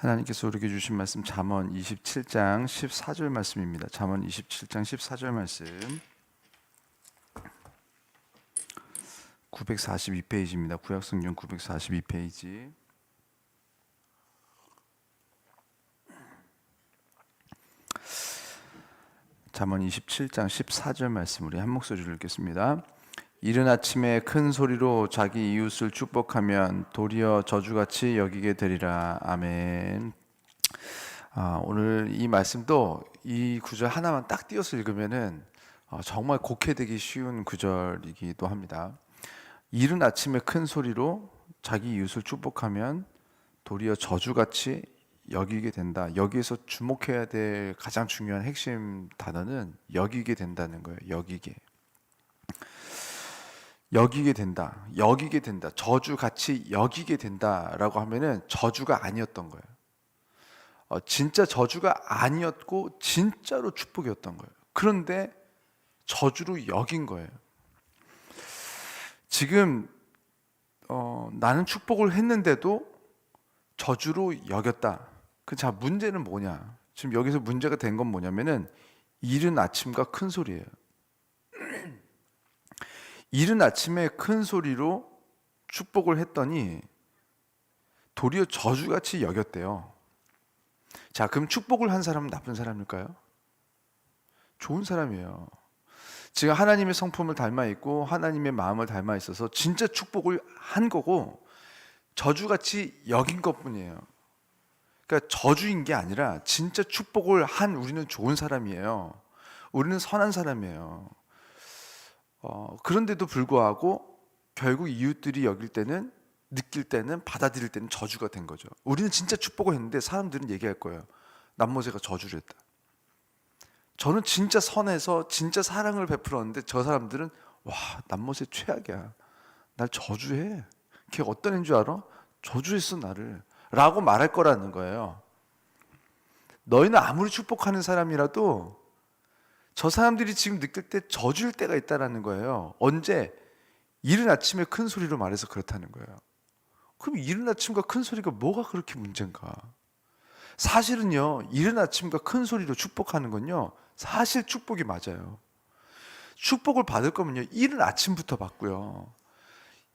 하나님께서 우리에게 주신 말씀 잠언 27장 14절 말씀입니다. 잠언 27장 14절 말씀 942페이지입니다. 구약성경 942페이지. 잠언 27장 14절 말씀 우리 한 목소리로 읽겠습니다. 이른 아침에 큰 소리로 자기 이웃을 축복하면 도리어 저주같이 여기게 되리라. 아멘. 오늘 이 말씀도 이 구절 하나만 딱 띄어서 읽으면은 정말 곡해되기 쉬운 구절이기도 합니다. 이른 아침에 큰 소리로 자기 이웃을 축복하면 도리어 저주같이 여기게 된다. 여기에서 주목해야 될 가장 중요한 핵심 단어는 여기게 된다는 거예요. 여기게 된다. 저주같이 여기게 된다라고 하면은 저주가 아니었던 거예요. 진짜 저주가 아니었고 진짜로 축복이었던 거예요. 그런데 저주로 여긴 거예요. 지금 나는 축복을 했는데도 저주로 여겼다. 자, 문제는 뭐냐? 지금 여기서 문제가 된 건 뭐냐면은 이른 아침과 큰 소리예요. 이른 아침에 큰 소리로 축복을 했더니 도리어 저주같이 여겼대요. 자, 그럼 축복을 한 사람은 나쁜 사람일까요? 좋은 사람이에요. 지금 하나님의 성품을 닮아 있고 하나님의 마음을 닮아 있어서 진짜 축복을 한 거고 저주같이 여긴 것뿐이에요. 그러니까 저주인 게 아니라 진짜 축복을 한 우리는 좋은 사람이에요. 우리는 선한 사람이에요. 그런데도 불구하고 결국 이웃들이 느낄 때는 받아들일 때는 저주가 된 거죠. 우리는 진짜 축복을 했는데 사람들은 얘기할 거예요. 남모세가 저주를 했다. 저는 진짜 선해서 진짜 사랑을 베풀었는데 저 사람들은 와, 남모세 최악이야. 날 저주해. 걔 어떤 애인 줄 알아? 저주했어 나를. 라고 말할 거라는 거예요. 너희는 아무리 축복하는 사람이라도 저 사람들이 지금 느낄 때 저주일 때가 있다는 거예요. 언제? 이른 아침에 큰 소리로 말해서 그렇다는 거예요. 그럼 이른 아침과 큰 소리가 뭐가 그렇게 문제인가? 사실은요, 이른 아침과 큰 소리로 축복하는 건요, 사실 축복이 맞아요. 축복을 받을 거면요, 이른 아침부터 받고요.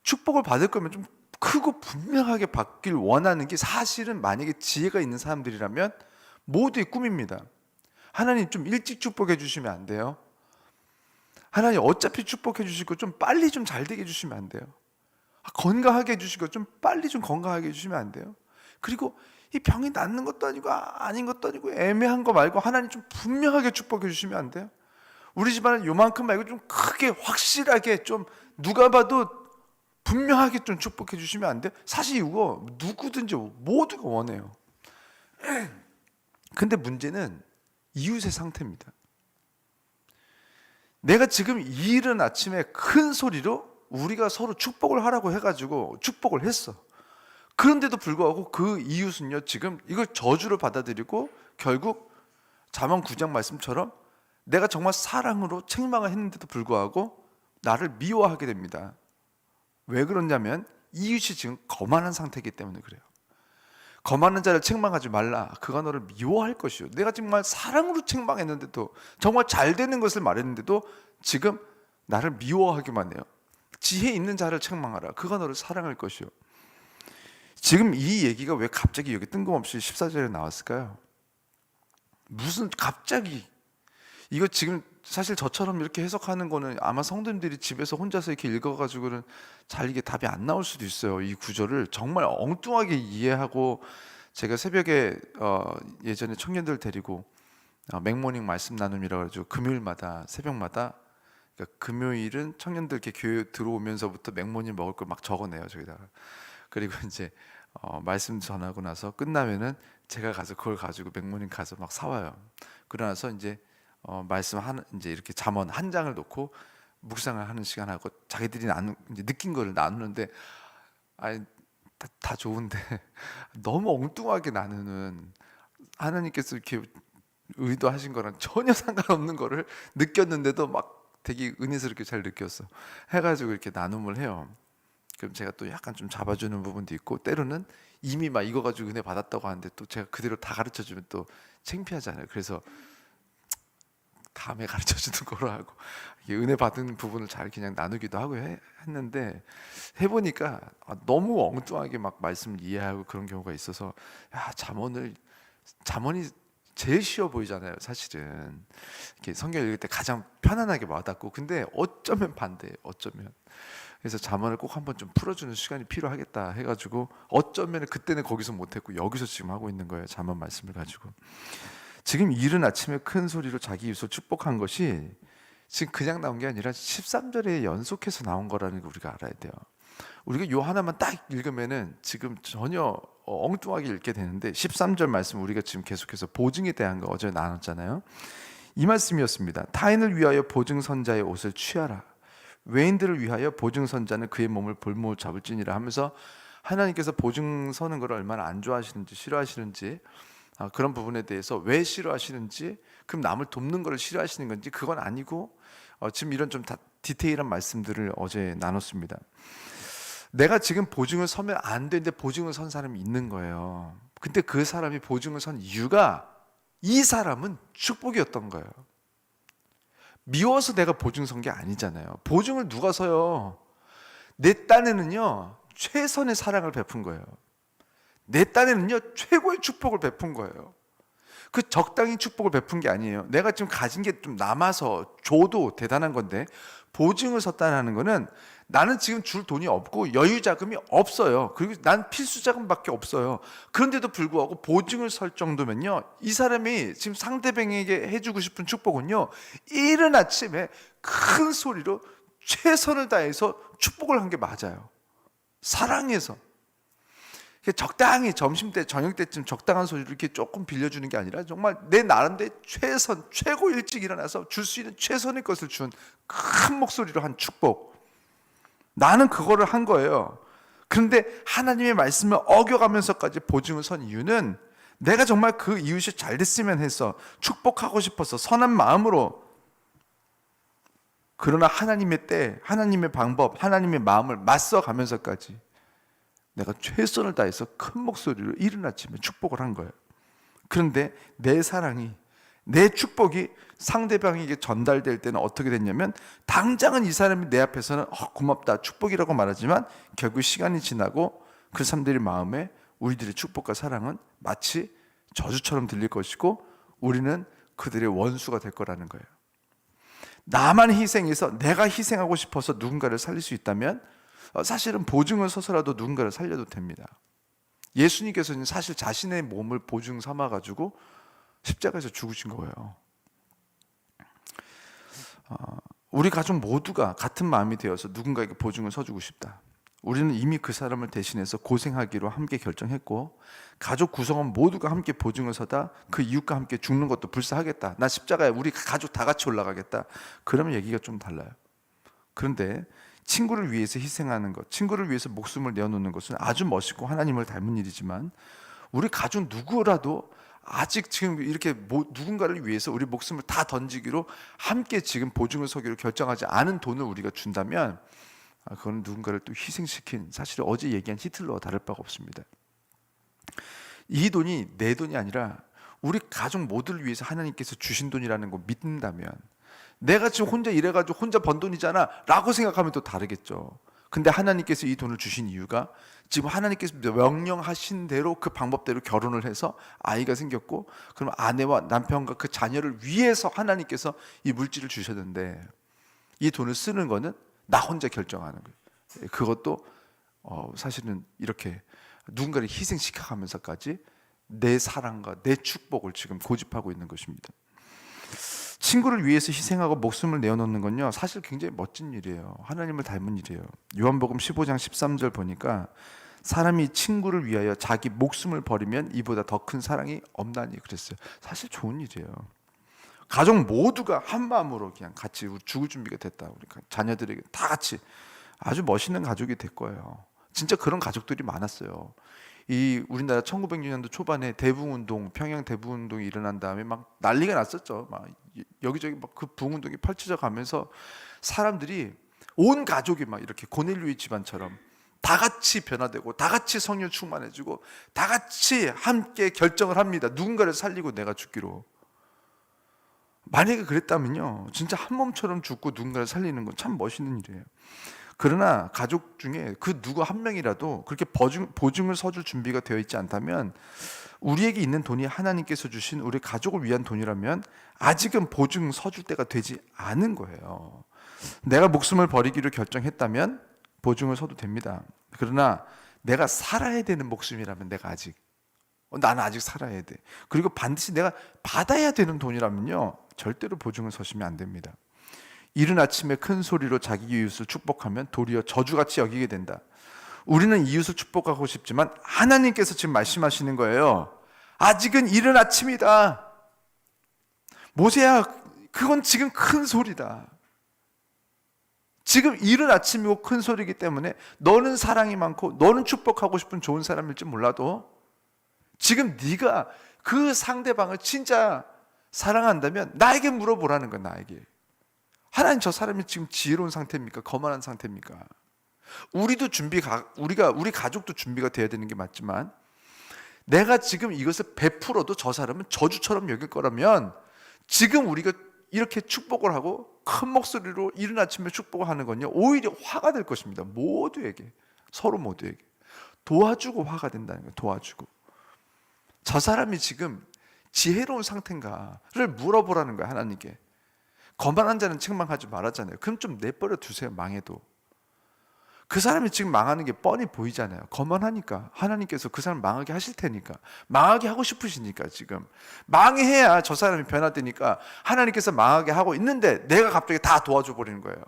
축복을 받을 거면 좀 크고 분명하게 받길 원하는 게 사실은 만약에 지혜가 있는 사람들이라면 모두의 꿈입니다. 하나님 좀 일찍 축복해 주시면 안 돼요? 하나님 어차피 축복해 주시고 좀 빨리 좀 잘 되게 해주시면 안 돼요? 건강하게 해주시고 좀 빨리 좀 건강하게 해주시면 안 돼요? 그리고 이 병이 낫는 것도 아니고 아닌 것도 아니고 애매한 거 말고 하나님 좀 분명하게 축복해 주시면 안 돼요? 우리 집안은 요만큼 말고 좀 크게 확실하게 좀 누가 봐도 분명하게 좀 축복해 주시면 안 돼요? 사실 이거 누구든지 모두가 원해요. 근데 문제는 이웃의 상태입니다. 내가 지금 이른 아침에 큰 소리로 우리가 서로 축복을 하라고 해가지고 축복을 했어. 그런데도 불구하고 그 이웃은요, 지금 이걸 저주로 받아들이고 결국 잠언 9장 말씀처럼 내가 정말 사랑으로 책망을 했는데도 불구하고 나를 미워하게 됩니다. 왜 그러냐면 이웃이 지금 거만한 상태이기 때문에 그래요. 거만한 자를 책망하지 말라. 그가 너를 미워할 것이요. 내가 정말 사랑으로 책망했는데도 정말 잘 되는 것을 말했는데도 지금 나를 미워하기만 해요. 지혜 있는 자를 책망하라. 그가 너를 사랑할 것이요. 지금 이 얘기가 왜 갑자기 여기 뜬금없이 14절에 나왔을까요? 무슨 갑자기 이거 지금 사실 저처럼 이렇게 해석하는 거는 아마 성도님들이 집에서 혼자서 이렇게 읽어가지고는 잘 이게 답이 안 나올 수도 있어요. 이 구절을 정말 엉뚱하게 이해하고 제가 새벽에 예전에 청년들 데리고 맥모닝 말씀 나눔이라고 해가지고 금요일마다 새벽마다 그러니까 금요일은 청년들 이렇게 교회 들어오면서부터 맥모닝 먹을 걸 막 적어내요 저기다가. 그리고 이제 말씀 전하고 나서 끝나면은 제가 가서 그걸 가지고 맥모닝 가서 막 사와요. 그러고 나서 이제 말씀 이제 이렇게 잠언 한 장을 놓고 묵상을 하는 시간하고 자기들이 이제 느낀 거를 나누는데 다 좋은데 너무 엉뚱하게 나누는 하나님께서 이렇게 의도하신 거랑 전혀 상관없는 거를 느꼈는데도 막 되게 은혜스럽게 잘 느꼈어. 해가지고 이렇게 나눔을 해요. 그럼 제가 또 약간 좀 잡아주는 부분도 있고 때로는 이미 막 이거 가지고 은혜 받았다고 하는데 또 제가 그대로 다 가르쳐 주면 또 창피하잖아요. 그래서 다음에 가르쳐 주는 거로 하고 은혜 받은 부분을 잘 그냥 나누기도 하고 했는데 해보니까 너무 엉뚱하게 막 말씀을 이해하고 그런 경우가 있어서 야, 잠언이 제일 쉬워 보이잖아요. 사실은 이렇게 성경 읽을 때 가장 편안하게 와닿고, 근데 어쩌면 반대예요. 어쩌면. 그래서 잠언을 꼭 한번 좀 풀어주는 시간이 필요하겠다 해가지고 어쩌면 그때는 거기서 못했고 여기서 지금 하고 있는 거예요. 잠언 말씀을 가지고. 지금 이른 아침에 큰 소리로 자기 이웃을 축복한 것이 지금 그냥 나온 게 아니라 13절에 연속해서 나온 거라는 걸 우리가 알아야 돼요. 우리가 요 하나만 딱 읽으면은 지금 전혀 엉뚱하게 읽게 되는데 13절 말씀 우리가 지금 계속해서 보증에 대한 거 어제 나눴잖아요. 이 말씀이었습니다. 타인을 위하여 보증선자의 옷을 취하라. 외인들을 위하여 보증선자는 그의 몸을 볼모로 잡을지니라 하면서 하나님께서 보증 서는 걸 얼마나 안 좋아하시는지 싫어하시는지 그런 부분에 대해서 왜 싫어하시는지, 그럼 남을 돕는 걸 싫어하시는 건지 그건 아니고 지금 이런 좀 다 디테일한 말씀들을 어제 나눴습니다. 내가 지금 보증을 서면 안 되는데 보증을 선 사람이 있는 거예요. 근데 그 사람이 보증을 선 이유가 이 사람은 축복이었던 거예요. 미워서 내가 보증 선 게 아니잖아요. 보증을 누가 서요? 내 딴에는요 최선의 사랑을 베푼 거예요. 내 딴에는요 최고의 축복을 베푼 거예요. 그 적당히 축복을 베푼 게 아니에요. 내가 지금 가진 게 좀 남아서 줘도 대단한 건데, 보증을 섰다는 거는 나는 지금 줄 돈이 없고 여유 자금이 없어요. 그리고 난 필수 자금밖에 없어요. 그런데도 불구하고 보증을 설 정도면요, 이 사람이 지금 상대방에게 해주고 싶은 축복은요, 이른 아침에 큰 소리로 최선을 다해서 축복을 한 게 맞아요. 사랑해서. 적당히 점심때 저녁때쯤 적당한 소리를 이렇게 조금 빌려주는 게 아니라 정말 내 나름대로 최선, 최고 일찍 일어나서 줄 수 있는 최선의 것을 준 큰 목소리로 한 축복, 나는 그거를 한 거예요. 그런데 하나님의 말씀을 어겨가면서까지 보증을 선 이유는 내가 정말 그 이웃이 잘 됐으면 해서 축복하고 싶어서 선한 마음으로, 그러나 하나님의 때, 하나님의 방법, 하나님의 마음을 맞서가면서까지 내가 최선을 다해서 큰 목소리로 이른 아침에 축복을 한 거예요. 그런데 내 사랑이, 내 축복이 상대방에게 전달될 때는 어떻게 됐냐면, 당장은 이 사람이 내 앞에서는 고맙다, 축복이라고 말하지만 결국 시간이 지나고 그 사람들의 마음에 우리들의 축복과 사랑은 마치 저주처럼 들릴 것이고 우리는 그들의 원수가 될 거라는 거예요. 나만 희생해서, 내가 희생하고 싶어서 누군가를 살릴 수 있다면 사실은 보증을 서서라도 누군가를 살려도 됩니다. 예수님께서는 사실 자신의 몸을 보증 삼아가지고 십자가에서 죽으신 거예요. 우리 가족 모두가 같은 마음이 되어서 누군가에게 보증을 서주고 싶다. 우리는 이미 그 사람을 대신해서 고생하기로 함께 결정했고, 가족 구성원 모두가 함께 보증을 서다 그 이웃과 함께 죽는 것도 불사하겠다. 나 십자가에 우리 가족 다 같이 올라가겠다. 그러면 얘기가 좀 달라요. 그런데 친구를 위해서 희생하는 것, 친구를 위해서 목숨을 내어놓는 것은 아주 멋있고 하나님을 닮은 일이지만, 우리 가족 누구라도 아직 지금 이렇게 누군가를 위해서 우리 목숨을 다 던지기로 함께 지금 보증을 서기로 결정하지 않은 돈을 우리가 준다면 그건 누군가를 또 희생시킨, 사실 어제 얘기한 히틀러와 다를 바가 없습니다. 이 돈이 내 돈이 아니라 우리 가족 모두를 위해서 하나님께서 주신 돈이라는 걸 믿는다면, 내가 지금 혼자 일해가지고 혼자 번 돈이잖아 라고 생각하면 또 다르겠죠. 근데 하나님께서 이 돈을 주신 이유가 지금 하나님께서 명령하신 대로 그 방법대로 결혼을 해서 아이가 생겼고, 그럼 아내와 남편과 그 자녀를 위해서 하나님께서 이 물질을 주셨는데, 이 돈을 쓰는 거는 나 혼자 결정하는 거예요. 그것도 사실은 이렇게 누군가를 희생시켜가면서까지 내 사랑과 내 축복을 지금 고집하고 있는 것입니다. 친구를 위해서 희생하고 목숨을 내어놓는 건요, 사실 굉장히 멋진 일이에요. 하나님을 닮은 일이에요. 요한복음 15장 13절 보니까 사람이 친구를 위하여 자기 목숨을 버리면 이보다 더 큰 사랑이 없나니 그랬어요. 사실 좋은 일이에요. 가족 모두가 한 마음으로 그냥 같이 죽을 준비가 됐다. 우리 자녀들에게 다 같이 아주 멋있는 가족이 될 거예요. 진짜 그런 가족들이 많았어요. 이 우리나라 1900년도 초반에 대붕운동, 평양 대붕운동이 일어난 다음에 막 난리가 났었죠. 막 여기저기 막 그 부흥운동이 펼쳐져 가면서 사람들이 온 가족이 막 이렇게 고넬료의 집안처럼 다 같이 변화되고 다 같이 성령 충만해지고 다 같이 함께 결정을 합니다. 누군가를 살리고 내가 죽기로. 만약에 그랬다면요, 진짜 한 몸처럼 죽고 누군가를 살리는 건 참 멋있는 일이에요. 그러나 가족 중에 그 누구 한 명이라도 그렇게 보증을 서줄 준비가 되어 있지 않다면, 우리에게 있는 돈이 하나님께서 주신 우리 가족을 위한 돈이라면 아직은 보증 서줄 때가 되지 않은 거예요. 내가 목숨을 버리기로 결정했다면 보증을 서도 됩니다. 그러나 내가 살아야 되는 목숨이라면 나는 아직 살아야 돼. 그리고 반드시 내가 받아야 되는 돈이라면요, 절대로 보증을 서시면 안 됩니다. 이른 아침에 큰 소리로 자기 이웃을 축복하면 도리어 저주같이 여기게 된다. 우리는 이웃을 축복하고 싶지만 하나님께서 지금 말씀하시는 거예요. 아직은 이른 아침이다. 모세야, 그건 지금 큰 소리다. 지금 이른 아침이고 큰 소리이기 때문에 너는 사랑이 많고 너는 축복하고 싶은 좋은 사람일지 몰라도 지금 네가 그 상대방을 진짜 사랑한다면 나에게 물어보라는 거야. 나에게. 하나님, 저 사람이 지금 지혜로운 상태입니까? 거만한 상태입니까? 우리 가족도 준비가 돼야 되는 게 맞지만, 내가 지금 이것을 베풀어도 저 사람은 저주처럼 여길 거라면 지금 우리가 이렇게 축복을 하고 큰 목소리로 이른 아침에 축복을 하는 건요, 오히려 화가 될 것입니다. 모두에게, 서로 모두에게 도와주고 화가 된다는 거예요. 도와주고. 저 사람이 지금 지혜로운 상태인가를 물어보라는 거예요. 하나님께. 거만한 자는 책망하지 말았잖아요. 그럼 좀 내버려 두세요. 망해도. 그 사람이 지금 망하는 게 뻔히 보이잖아요. 거만하니까 하나님께서 그 사람 망하게 하실 테니까, 망하게 하고 싶으시니까. 지금 망해야 저 사람이 변화되니까 하나님께서 망하게 하고 있는데 내가 갑자기 다 도와줘 버리는 거예요.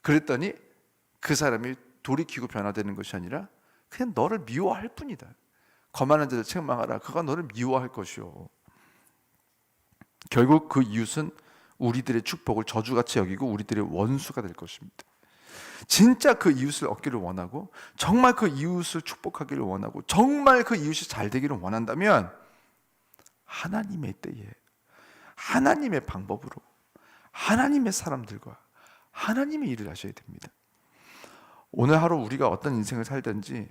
그랬더니 그 사람이 돌이키고 변화되는 것이 아니라 그냥 너를 미워할 뿐이다. 거만한 자를 책망하라. 그가 너를 미워할 것이요. 결국 그 이웃은 우리들의 축복을 저주같이 여기고 우리들의 원수가 될 것입니다. 진짜 그 이웃을 얻기를 원하고, 정말 그 이웃을 축복하기를 원하고, 정말 그 이웃이 잘 되기를 원한다면 하나님의 때에, 하나님의 방법으로, 하나님의 사람들과 하나님의 일을 하셔야 됩니다. 오늘 하루 우리가 어떤 인생을 살든지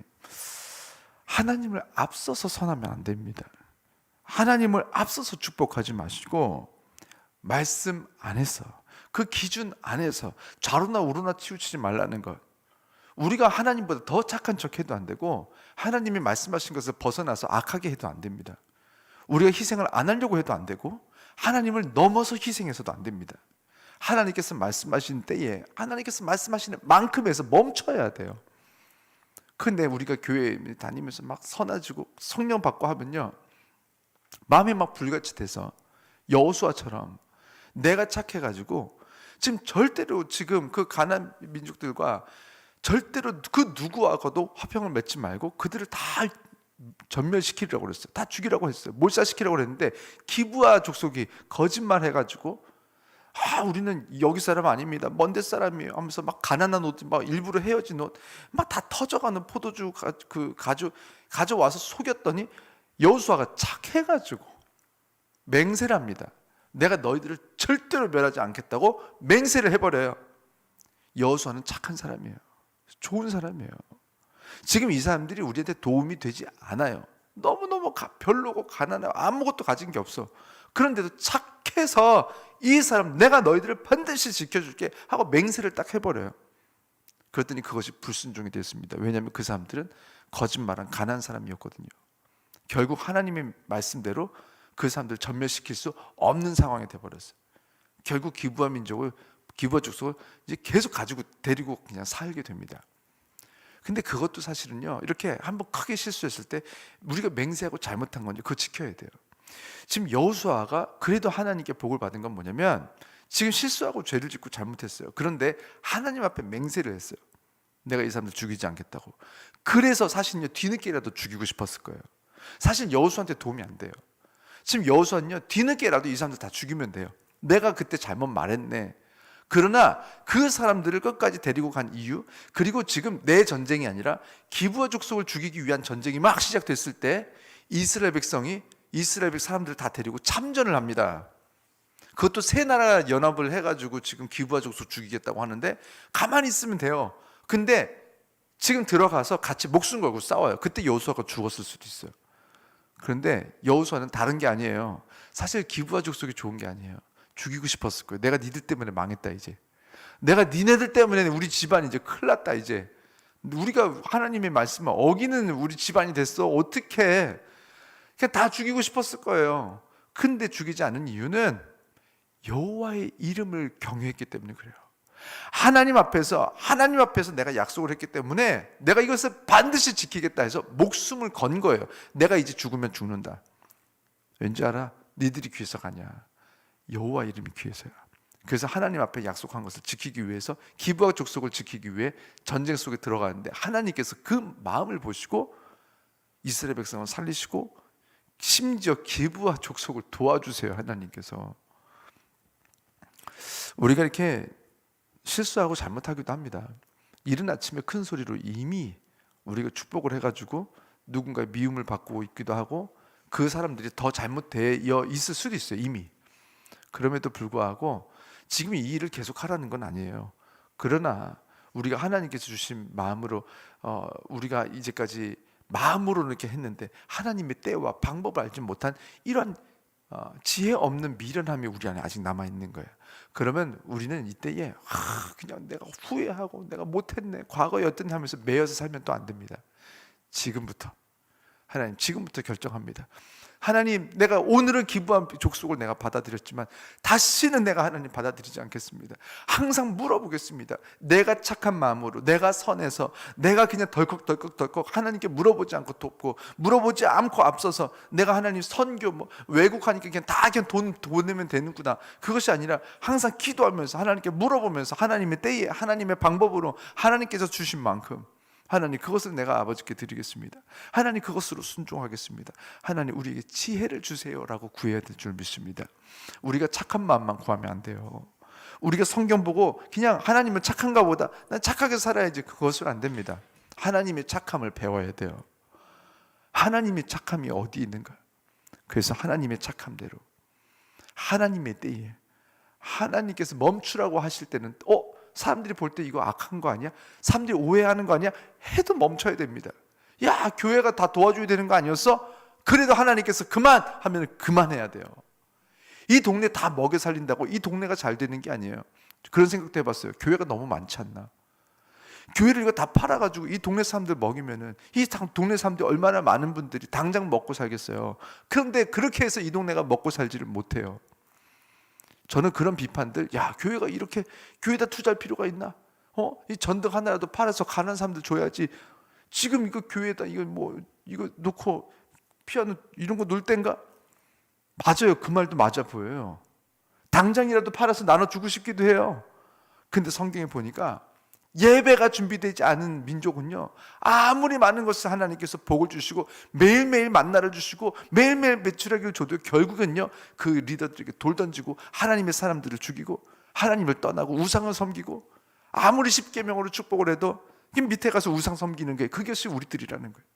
하나님을 앞서서 선하면 안 됩니다. 하나님을 앞서서 축복하지 마시고 말씀 안에서, 그 기준 안에서 좌로나 우로나 치우치지 말라는 것. 우리가 하나님보다 더 착한 척 해도 안 되고 하나님이 말씀하신 것을 벗어나서 악하게 해도 안 됩니다. 우리가 희생을 안 하려고 해도 안 되고 하나님을 넘어서 희생해서도 안 됩니다. 하나님께서 말씀하신 때에 하나님께서 말씀하시는 만큼에서 멈춰야 돼요. 근데 우리가 교회 다니면서 막 선해지고 성령 받고 하면요, 마음이 막 불같이 돼서 여호수아처럼 내가 착해가지고 지금 절대로 지금 그 가나안 민족들과 절대로 그 누구하고도 화평을 맺지 말고 그들을 다 전멸시키려고 그랬어요. 다 죽이라고 했어요. 몰살시키려고 그랬는데 기브아 족속이 거짓말해가지고 우리는 여기 사람 아닙니다, 먼데 사람이에요 하면서 막 가난한 옷, 막 일부러 헤어진 옷 막 다 터져가는 포도주 가져와서 속였더니 여호수아가 착해가지고 맹세를 합니다. 내가 너희들을 절대로 멸하지 않겠다고 맹세를 해버려요. 여호수아는 착한 사람이에요. 좋은 사람이에요. 지금 이 사람들이 우리한테 도움이 되지 않아요. 너무너무 별로고 가난하고 아무것도 가진 게 없어. 그런데도 착해서 이 사람 내가 너희들을 반드시 지켜줄게 하고 맹세를 딱 해버려요. 그랬더니 그것이 불순종이 됐습니다. 왜냐하면 그 사람들은 거짓말한 가난한 사람이었거든요. 결국 하나님의 말씀대로 그 사람들을 전멸시킬 수 없는 상황이 돼버렸어요. 결국 기브아 족속을 이제 계속 가지고 데리고 그냥 살게 됩니다. 근데 그것도 사실은요, 이렇게 한번 크게 실수했을 때 우리가 맹세하고 잘못한 건요, 그거 지켜야 돼요. 지금 여호수아가 그래도 하나님께 복을 받은 건 뭐냐면, 지금 실수하고 죄를 짓고 잘못했어요. 그런데 하나님 앞에 맹세를 했어요. 내가 이 사람들 죽이지 않겠다고. 그래서 사실은요, 뒤늦게라도 죽이고 싶었을 거예요. 사실 여호수아한테 도움이 안 돼요. 지금 여호수아는요, 뒤늦게라도 이 사람들 다 죽이면 돼요. 내가 그때 잘못 말했네. 그러나 그 사람들을 끝까지 데리고 간 이유, 그리고 지금 내 전쟁이 아니라 기브아 족속을 죽이기 위한 전쟁이 막 시작됐을 때 이스라엘 사람들을 다 데리고 참전을 합니다. 그것도 세 나라 연합을 해가지고 지금 기브아 족속 죽이겠다고 하는데 가만히 있으면 돼요. 근데 지금 들어가서 같이 목숨 걸고 싸워요. 그때 여호수아가 죽었을 수도 있어요. 그런데 여호수아는 다른 게 아니에요. 사실 기브아 족속이 좋은 게 아니에요. 죽이고 싶었을 거예요. 내가 니들 때문에 망했다 이제. 내가 니네들 때문에 우리 집안 이제 큰일 났다 이제. 우리가 하나님의 말씀을 어기는 우리 집안이 됐어. 어떻게? 그냥 다 죽이고 싶었을 거예요. 근데 죽이지 않은 이유는 여호와의 이름을 경외했기 때문에 그래요. 하나님 앞에서 내가 약속을 했기 때문에 내가 이것을 반드시 지키겠다 해서 목숨을 건 거예요. 내가 이제 죽으면 죽는다. 왠지 알아? 니들이 귀해서 가냐? 여호와 이름이 귀해서야. 그래서 하나님 앞에 약속한 것을 지키기 위해서 기브아 족속을 지키기 위해 전쟁 속에 들어가는데 하나님께서 그 마음을 보시고 이스라엘 백성을 살리시고 심지어 기브아 족속을 도와주세요. 하나님께서. 우리가 이렇게 실수하고 잘못하기도 합니다. 이른 아침에 큰 소리로 이미 우리가 축복을 해가지고 누군가의 미움을 받고 있기도 하고 그 사람들이 더 잘못되어 있을 수도 있어요. 이미. 그럼에도 불구하고 지금 이 일을 계속하라는 건 아니에요. 그러나 우리가 하나님께서 주신 마음으로 우리가 이제까지 마음으로 이렇게 했는데 하나님의 때와 방법을 알지 못한 이런 지혜 없는 미련함이 우리 안에 아직 남아있는 거예요. 그러면 우리는 이때에 그냥 내가 후회하고 내가 못했네 과거였던 하면서 매여서 살면 또 안 됩니다. 지금부터 하나님 지금부터 결정합니다. 하나님 내가 오늘은 기브아 족속을 내가 받아들였지만 다시는 내가 하나님 받아들이지 않겠습니다. 항상 물어보겠습니다. 내가 착한 마음으로 내가 선해서 내가 그냥 덜컥 하나님께 물어보지 않고 돕고 물어보지 않고 앞서서 내가 하나님 선교 외국 하니까 그냥 돈 내면 되는구나. 그것이 아니라 항상 기도하면서 하나님께 물어보면서 하나님의 때에 하나님의 방법으로 하나님께서 주신 만큼 하나님 그것을 내가 아버지께 드리겠습니다. 하나님 그것으로 순종하겠습니다. 하나님 우리에게 지혜를 주세요라고 구해야 될 줄 믿습니다. 우리가 착한 마음만 구하면 안 돼요. 우리가 성경 보고 그냥 하나님은 착한가 보다 난 착하게 살아야지 그것은 안 됩니다. 하나님의 착함을 배워야 돼요. 하나님의 착함이 어디 있는가? 그래서 하나님의 착함대로 하나님의 때에 하나님께서 멈추라고 하실 때는 사람들이 볼 때 이거 악한 거 아니야? 사람들이 오해하는 거 아니야? 해도 멈춰야 됩니다. 야, 교회가 다 도와줘야 되는 거 아니었어? 그래도 하나님께서 그만 하면 그만해야 돼요. 이 동네 다 먹여 살린다고 이 동네가 잘 되는 게 아니에요. 그런 생각도 해봤어요. 교회가 너무 많지 않나? 교회를 이거 다 팔아가지고 이 동네 사람들 먹이면은 이 동네 사람들 얼마나 많은 분들이 당장 먹고 살겠어요. 그런데 그렇게 해서 이 동네가 먹고 살지를 못해요. 저는 그런 비판들, 야, 교회가 이렇게 교회에다 투자할 필요가 있나? 이 전등 하나라도 팔아서 가난한 사람들 줘야지. 지금 이거 교회에다 이거 놓고 피아노 이런 거 놓을 땐가? 맞아요. 그 말도 맞아 보여요. 당장이라도 팔아서 나눠주고 싶기도 해요. 근데 성경에 보니까 예배가 준비되지 않은 민족은요 아무리 많은 것을 하나님께서 복을 주시고 매일매일 만나를 주시고 매일매일 매출하기를 줘도 결국은요 그 리더들에게 돌 던지고 하나님의 사람들을 죽이고 하나님을 떠나고 우상을 섬기고 아무리 십계명으로 축복을 해도 밑에 가서 우상 섬기는 게 그것이 우리들이라는 거예요.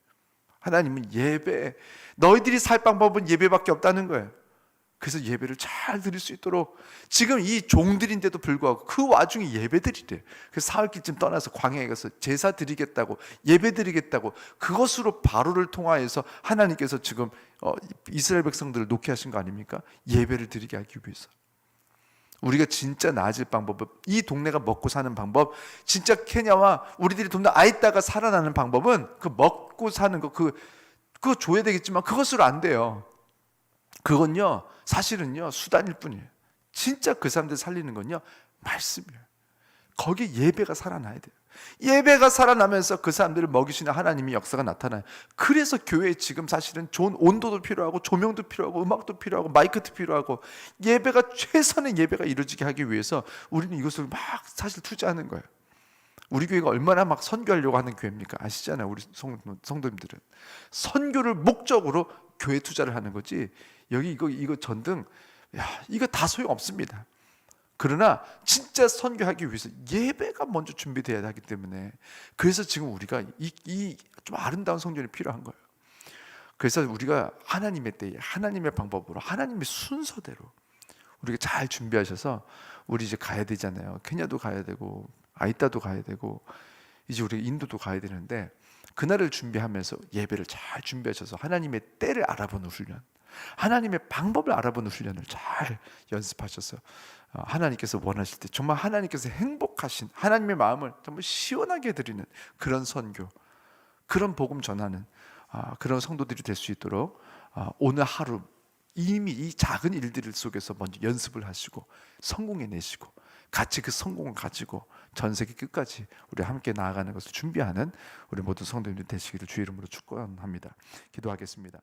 하나님은 예배, 너희들이 살 방법은 예배밖에 없다는 거예요. 그래서 예배를 잘 드릴 수 있도록 지금 이 종들인데도 불구하고 그 와중에 예배드리래. 그래서 사흘길쯤 떠나서 광야에 가서 제사 드리겠다고 예배 드리겠다고 그것으로 바로를 통하여서 하나님께서 지금 이스라엘 백성들을 놓게 하신 거 아닙니까? 예배를 드리게 하기 위해서. 우리가 진짜 나아질 방법은 이 동네가 먹고 사는 방법, 진짜 케냐와 우리들이 좀 더 아이따가 살아나는 방법은 그 먹고 사는 거 그거 줘야 되겠지만 그것으로 안 돼요. 그건요 사실은요 수단일 뿐이에요. 진짜 그 사람들 살리는 건요 말씀이에요. 거기에 예배가 살아나야 돼요. 예배가 살아나면서 그 사람들을 먹이시는 하나님의 역사가 나타나요. 그래서 교회에 지금 사실은 좋은 온도도 필요하고 조명도 필요하고 음악도 필요하고 마이크도 필요하고 예배가 최선의 예배가 이루어지게 하기 위해서 우리는 이것을 막 사실 투자하는 거예요. 우리 교회가 얼마나 막 선교하려고 하는 교회입니까? 아시잖아요. 우리 성도님들은 선교를 목적으로 교회 투자를 하는 거지. 여기 이거 전등 이거 다 소용 없습니다. 그러나 진짜 선교하기 위해서 예배가 먼저 준비돼야 하기 때문에 그래서 지금 우리가 이 좀 아름다운 성전이 필요한 거예요. 그래서 우리가 하나님의 때에 하나님의 방법으로 하나님의 순서대로 우리가 잘 준비하셔서 우리 이제 가야 되잖아요. 케냐도 가야 되고 아이따도 가야 되고 이제 우리 인도도 가야 되는데 그날을 준비하면서 예배를 잘 준비하셔서 하나님의 때를 알아보는 훈련, 하나님의 방법을 알아보는 훈련을 잘 연습하셔서 하나님께서 원하실 때 정말 하나님께서 행복하신 하나님의 마음을 정말 시원하게 드리는 그런 선교, 그런 복음 전하는 그런 성도들이 될 수 있도록 오늘 하루 이미 이 작은 일들 속에서 먼저 연습을 하시고 성공해내시고 같이 그 성공을 가지고 전 세계 끝까지 우리 함께 나아가는 것을 준비하는 우리 모든 성도님들 되시기를 주의 이름으로 축원합니다. 기도하겠습니다.